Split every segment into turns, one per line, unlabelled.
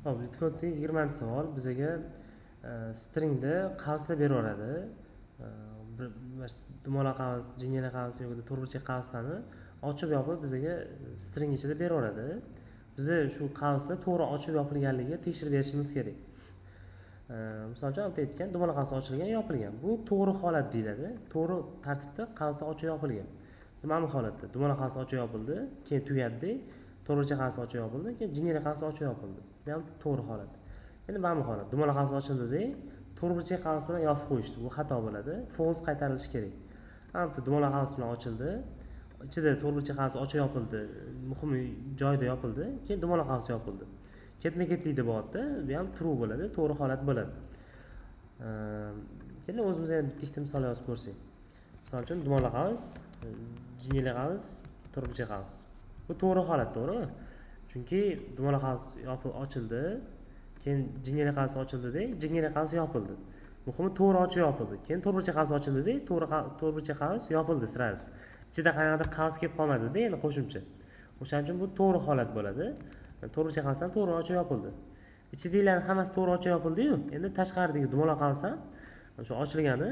Hop, Litkoddagi 20-savol bizaga stringda qavslar beraveradi. Bir dumaloq qavs, jingali qavs yoki to'rtburchak qavslarni ochib yopib bizaga string ichida beraveradi. Biza shu qavsni to'g'ri ochib yopilganligiga tekshirib berishimiz kerak. Misol uchun bitta aytgan, dumaloq qavs ochilgan, yopilgan. Bu to'g'ri holat deyiladi. To'g'ri tartibda qavslar ochib yopilgan. Mana bu holatda dumaloq qavs ochib yopildi, keyin tugadi. To'rtburchak qavs ochib yopildi, keyin jingali qavs ochib yopildi. Bu ham to'g'ri holat. Endi mana bu holat. Dumaloq qavs ochildi-da, to'rtburchak qavs bilan yopib qo'yishdi. Bu xato bo'ladi. False qaytarilishi kerak. Hamda dumaloq qavs bilan ochildi. Ichida to'rtburchak qavs ochib yopildi. Muhim joyda yopildi, keyin dumaloq qavs yopildi. Ketma-ketlikda bo'ladida, bu ham true bo'ladi, to'g'ri holat bo'ladi. Keyin o'zimiz ham bitta misol yozib ko'rsak. Misol uchun dumaloq qavs, jingali qavs, to'rtburchak qavs. Bu to'g'ri holat, to'g'rimi? Chunki dumaloq qavs ochildi, keyin jingali qavs ochildi-da, jingali qavs yopildi. Muhimi to'g'ri ochib yopildi. Keyin to'rtburchak qavs ochildi-da, to'rtburchak qavs yopildi sirasi. Ichida qanaqadir qavs kelib qolmadi-da, endi qo'shimcha. O'shaning uchun bu to'g'ri holat bo'ladi. To'rtburchak qavs ham to'g'ri ochib yopildi. Ichidagilarning hammasi to'g'ri ochib yopildi-yu, endi tashqaridagi dumaloq qavs ham o'sha ochilgani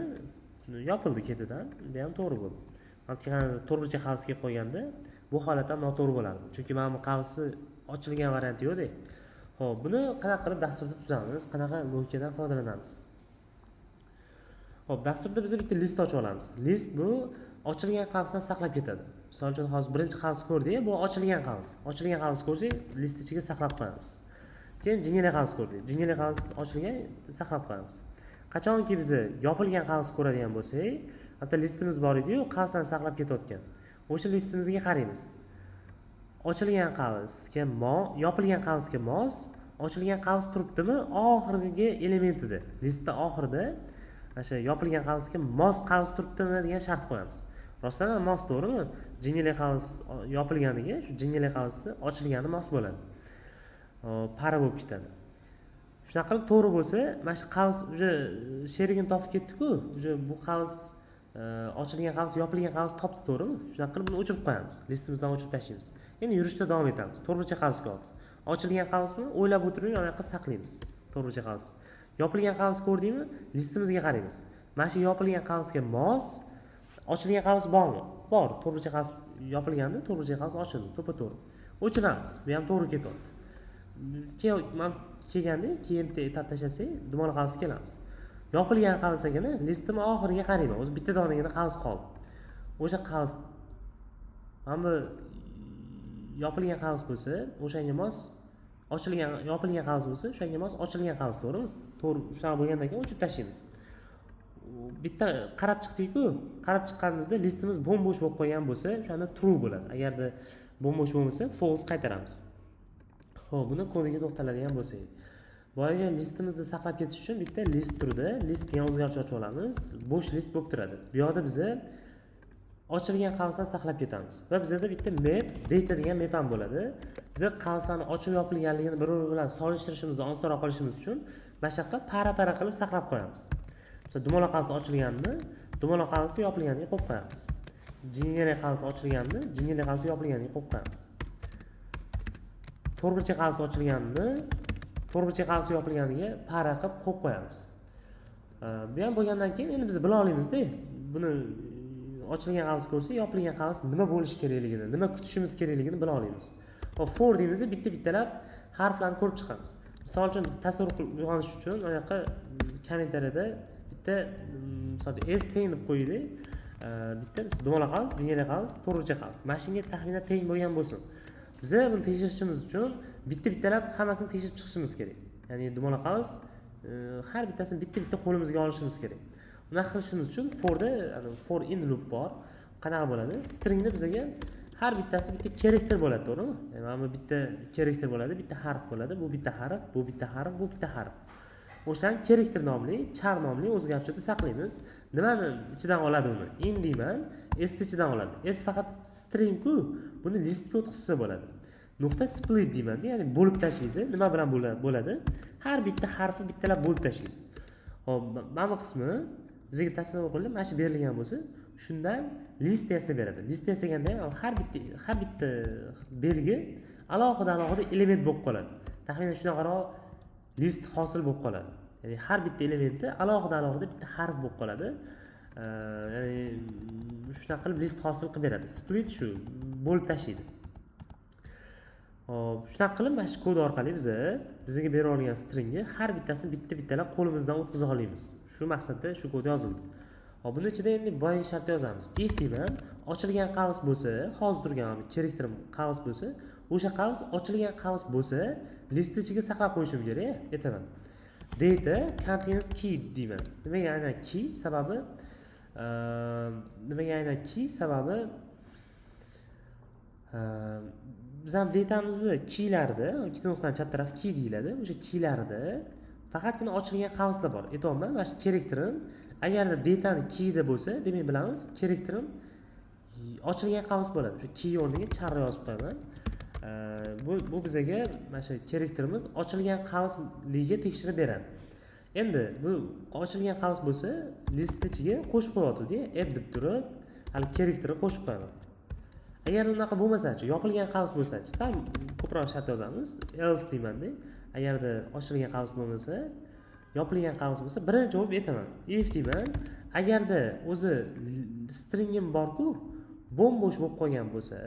yopildi ketidan, bu ham to'g'ri bo'ldi. Balki to'rtburchak qavs kelib qolganda bu holat ham noto'g'ri bo'lardi. Chunki mana bu qavsni ochilgan varianti yo'q-da. Xo'p, buni qanaqa qilib dasturda tuzamiz? Qanaqa logikadan foydalanamiz? Xo'p, dasturda biz bitta list ochib olamiz. List bu ochilgan qavsdan saqlab ketadi. Misol uchun hozir birinchi qavs ko'rdik, bu ochilgan qavs. Ochilgan qavs ko'rsak, list ichiga saqlab qo'yamiz. Keyin jingali qavs ko'rdik. Jingali qavs ochilgan, saqlab qo'yamiz. Qachonki biz yopilgan qavs ko'radigan bo'lsak, hatto listimiz bor edi-yu, qavsdan saqlab ketayotgan. O'sha listimizga qaraymiz. Ochilgan qavsga yopilgan qavsga mos, ochilgan qavs turibdimi? Oxirgi elementida, listda oxirida o'sha yopilgan qavsga mos qavs turibdimi degan shart qo'yamiz. Rostdan ham mos, to'g'rimi? Jingali qavs yopilganiga shu jingali qavsni ochilgani mos bo'ladi. Para bo'lib ketadi. Shunaqa qilib to'g'ri bo'lsa, mana shu qavs uje sherigini topib ketdi-ku, uje bu qavs ochilgan qavs, yopilgan qavs topdi, to'g'rimi? Shunaqa qilib buni o'chirib qo'yamiz. Listimizdan o'chirib tashlaymiz. Endi yurishda davom etamiz. To'rtburchak qavsga oldik. Ochilgan qavsni o'ylab o'tirib, mana yoqqa saqlaymiz. To'rtburchak qavs. Yopilgan qavs ko'rdingmi? Listimizga qaraymiz. Mana shu yopilgan qavsga mos ochilgan qavs bormi? Bor. To'rtburchak qavs yopilganda to'rtburchak qavs ochildi, to'ppa-to'g'ri. O'chiramiz. Bu ham to'g'ri ketyapti. Keyin kelganda, keyin tashlasak, dumaloq qavsga kelamiz. Yopilgan qavsagina listim oxiriga qarayman. O'zi bitta donagina qavs qoldi. O'sha qavs mana bu yopilgan qavs bo'lsa, o'shanga mos yopilgan qavs bo'lsa, o'shanga mos ochilgan qavs, to'g'rimi? To'g'ri, shunaqa bo'lgandan keyin o'chirib tashlaymiz. Bitta qarab chiqdik-ku, qarab chiqqanimizda listimiz bo'm-bo'sh bo'lib qolgan bo'lsa, o'shanda true bo'ladi. Agarda bo'm-bo'sh bo'lmasa, false qaytaramiz. Xo'p, buni kodiga to'xtaladigan bo'lsak. Boyaga listimizni saqlab ketish uchun bitta list turdi. List degan o'zgaruvchi ochib olamiz. Bo'sh list bo'lib turadi. Bu yoqda biza ochilgan qavsdan saqlab ketamiz. Va bizda bitta map, data degan map ham bo'ladi. Biz qavslarni ochib yopilganligini bir-biri bilan solishtirishimizni osonroq qilishimiz uchun mana shu yoqda para qilib saqlab qo'yamiz. Masalan, dumaloq qavs ochilganini, dumaloq qavsi yopilganiga qo'yib qo'yamiz. Jingali qavs ochilganini, jingali qavsi yopilganiga qo'yib qo'yamiz. To'rtburchak qavs ochilganini, to'rtburchak qavsi yopilganiga para qilib qo'yib qo'yamiz. Bu ham bo'lgandan keyin endi biz bila olamiz-da, buni ochilgan qavs ko'rsak, yopilgan qavs nima bo'lishi kerakligini, nima kutishimiz kerakligini bila olamiz. Hop, for deymizda bitta-bittalab harflarni ko'rib chiqamiz. Misol uchun tasavvur qilib uyg'onish uchun mana yoqqa kommentariyada bitta misol uchun s teng deb qo'yaylik. Bitta dumaloq qavs, jingali qavs, to'rtburchak qavs. Mashinaga taxminan teng bo'lgan bo'lsin. Biz buni tekshirishimiz uchun bitta-bittalab hammasini tekshirib chiqishimiz kerak. Ya'ni dumaloq qavs har bittasini bitta-bitta qo'limizga olishimiz kerak. Buni qilishimiz uchun for in loop bor. Qanaqa bo'ladi? Stringda bizga har bittasi bitta character bo'ladi, to'g'rimi? Mana bu bitta character bo'ladi, bitta harf bo'ladi. Bu bitta harf, bu bitta harf, bu bitta harf. O'shan character nomli, char nomli o'zgaruvchida saqlaymiz. Nimani ichidan oladi uni? In deyman, s ichidan oladi. S faqat string-ku, buni listga o'tkazsa bo'ladi. Nuqta split deyman, ya'ni bo'lib tashlaydi. Nima bilan bo'ladi? Har bitta harfni bittalab bo'lib tashlaydi. Hop, mana bu qismi bizga tasavvur qilib, mana shu berilgan bo'lsa, shundan list yasab beradi. List yasaganda har bitta belgi alohida element bo'lib qoladi. Taxminan shunaqaroq list hosil bo'lib qoladi. Ya'ni har bitta elementi alohida bitta harf bo'lib qoladi. Ya'ni shunaqa qilib list hosil qilib beradi. Split shu bo'lib tashlaydi. Hop, shunaqa qilib mana shu kod orqali bizga berib olgan stringni har bittasini bitta-bittalab qo'limizdan o'tkaza olamiz. Shu maqsadda shu kod yozildi. Hop, buning ichida endi boyagi shart yozamiz. If deyman, ochilgan qavs bo'lsa, hozir turgan keraktirim qavs bo'lsa, o'sha qavs ochilgan qavs bo'lsa, list ichiga saqlab qo'yishim kerak, aytaman. Data contains key deyman. Nimaga aynan key sababi biz ham datamizni keylarida, ikkita nuqtadan chap taraf key deyiladi. O'sha keylarida faqatgina ochilgan qavslar bor. Aytayapman, mana shu keraktirim agarda datani keyda bo'lsa, demak bilamiz, keraktirim ochilgan qavs bo'ladi. O'sha key o'rniga char yozib qo'yaman. Bu bizga mana shu keraktirimiz ochilgan qavsligiga tekshirib beradi. Endi bu ochilgan qavs bo'lsa, list ichiga qo'shib qo'yadi-da, add deb turib, hali keraktirib qo'shib qo'yaman. Agar unaqa bo'lmasa-chi, yopilgan qavs bo'lsa-chi, ham ko'proq shart yozamiz. Else deyman-da. Agarda ochilgan qavs bo'lmasa, yopilgan qavs bo'lsa, birinchi bo'lib aytaman. If deyman, agarda o'zi stringim bor-ku, bo'sh bo'lib qolgan bo'lsa,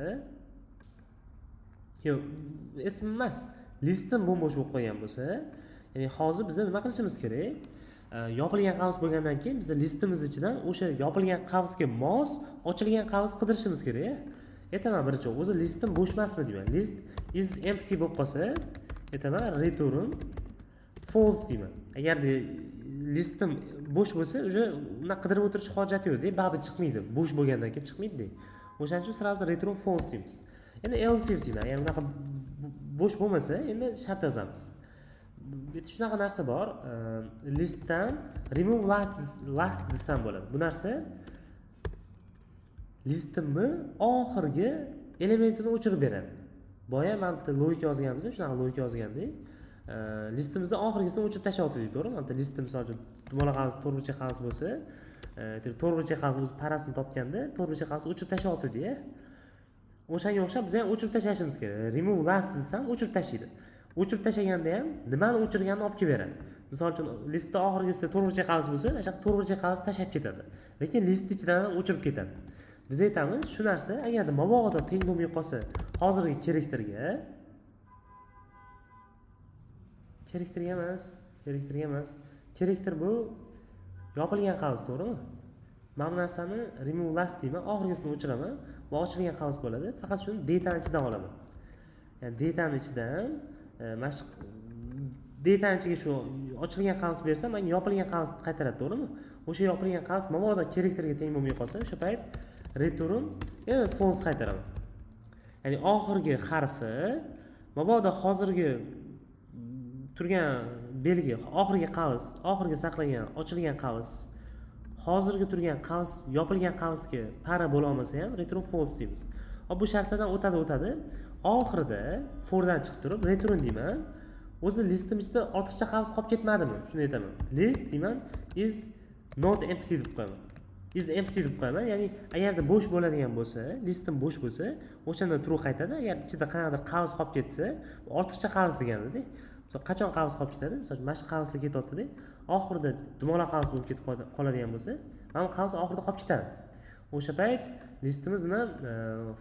yo'q, ism emas, listim bo'sh bo'lib qolgan bo'lsa, ya'ni hozir biz nima qilishimiz kerak? Yopilgan qavs bo'lgandan keyin biz listimiz ichidan o'sha yopilgan qavsga mos ochilgan qavs qidirishimiz kerak. Aytaman birinchi, o'zi listim bo'sh emasmi deyman. List is empty bo'lib qolsa, aytaman return false deyman. Agar listim bo'sh bo'lsa, o'sha uni qidirib o'tirish hojati yo'q, deb baribir chiqmaydi. Bo'sh bo'lgandan keyin chiqmaydi. O'shaning uchun sразу return false deymiz. Endi else if deyman. Ya'ni unaqa bo'sh bo'lmasa, endi shart yozamiz. Bitta shunaqa narsa bor. Listdan remove last desam bo'ladi. Bu narsa listimni oxirgi elementini o'chirib beradi. Boya mana bitta logika yozganmiz, shunaqa logika yozgandik. Listimizning oxirgisini o'chirib tashlayapti deydi, to'g'rimi? Mana listim masalan dumaloq qavs, to'rtburchak qavs bo'lsa, to'rtburchak qavs o'z parasini topganda, to'rtburchak qavsni o'chirib tashlayapti deya. O'shanga o'xshab biz ham o'chirib tashlashimiz kerak. Remove last desam o'chirib tashlaydi. O'chirib tashlaganda ham nimani o'chirganini olib kelib beradi. Misol uchun listda oxirgisida to'rtburchak qavs bo'lsa, o'sha to'rtburchak qavs tashlab ketadi. Lekin list ichidan ham o'chirib ketadi. Biz aytamiz, shu narsa agarda mabodo teng bo'lmay qolsa, hozirgi keraktirga emas. Keraktir bu yopilgan qavs, to'g'rimi? Men bu narsani remove last deyman, oxirgisini o'chiraman va ochilgan qavs bo'ladi. Faqat shuni datani ichidan olaman. Ya'ni datani ichidan datani ichiga shu ochilgan qavs bersam, menga yopilgan qavs qaytaradi, to'g'rimi? O'sha yopilgan qavs mabodo keraktirga teng bo'lmay qolsa, o'sha payt return yana false qaytaraman. Ya'ni oxirgi harfi mabodo hozirgi turgan belgi, oxirgi qavs, oxirgi saqlagan ochilgan qavs, hozirgi turgan qavs yopilgan qavsga para bo'la olmasa ham return false deymiz. Hop, bu shartlardan o'tadi. Oxirida fordan chiqib turib return deyman. O'zi listim ichida ortiqcha qavs qolib ketmadimi? Shuni aytaman. List deyman is not empty deb qo'yaman. Is empty deb qo'yaman. Ya'ni agarda bo'sh bo'ladigan bo'lsa, listim bo'sh bo'lsa, o'shanda true qaytadi. Agar ichida qanaqadir qavs qolib ketsa, ortiqcha qavs degani-da. Misol qachon qavs qolib ketadi? Misol mana shu qavsga ketyapti-da. Oxirida dumaloq qavs bo'lib ketib qoladigan bo'lsa, mana qavs oxirida qolib ketadi. O'sha payt listimiz nima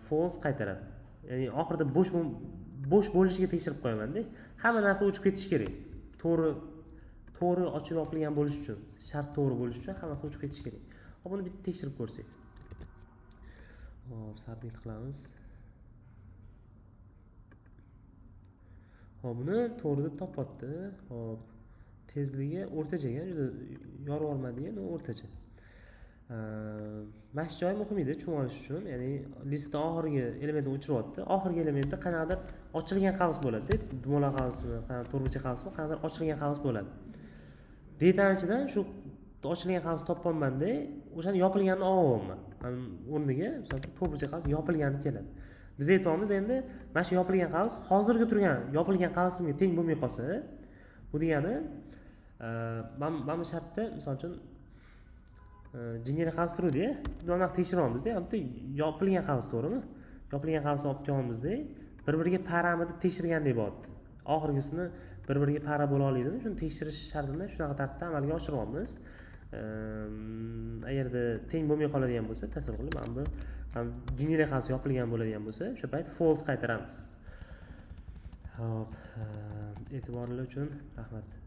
false qaytaradi. Ya'ni oxirida bo'sh bo'lishiga tekshirib qo'yaman-da. Hamma narsa o'chib ketishi kerak. To'g'ri ochib yopilgan bo'lish uchun, shart to'g'ri bo'lish uchun hammasi o'chib ketishi kerak. Hop, buni bitta tekshirib ko'rsak. Hop, submit qilamiz. Hop, buni to'g'ri deb topyapti. Hop, tezligi o'rtachaga, juda yorib olmaydigan, o'rtacha. Mana shu joy muhim edi tushunib olish uchun. Ya'ni listda oxirgi elementni o'chiryapti. Oxirgi elementda qanaqadir ochilgan qavs bo'ladi, deb dumaloq qavsmi, qanaqadir to'rtburchak qavsmi, qanaqadir ochilgan qavs bo'ladi. Datani ichidan shu ochilgan qavs topolmanda, o'shani yopilganini olaman. Men o'rniga masalan to'rtburchak qavs yopilgani keladi. Biz aytamiz endi mana shu yopilgan qavs hozirgi turgan yopilgan qavsimga teng bo'lmay qolsa, bu degani mana bu shartda misol uchun generiy qavs turadi-ya. Buni tekshiramiz-da, bitta yopilgan qavs, to'g'rimi? Yopilgan qavsni olib kelamiz-da, bir-biriga parami deb tekshirgandek bo'ladi. Oxirgisini bir biriga para bo'la oladi. Shuni tekshirish shartida shunaqa tartibda amalga oshiryapmiz. Agarda teng bo'lmay qoladigan bo'lsa, tasavvur qiling, mana bu ham jinnilik qavsi yopilgan bo'ladigan bo'lsa, o'sha payt false qaytaramiz. Xo'p, e'tiboringiz uchun rahmat.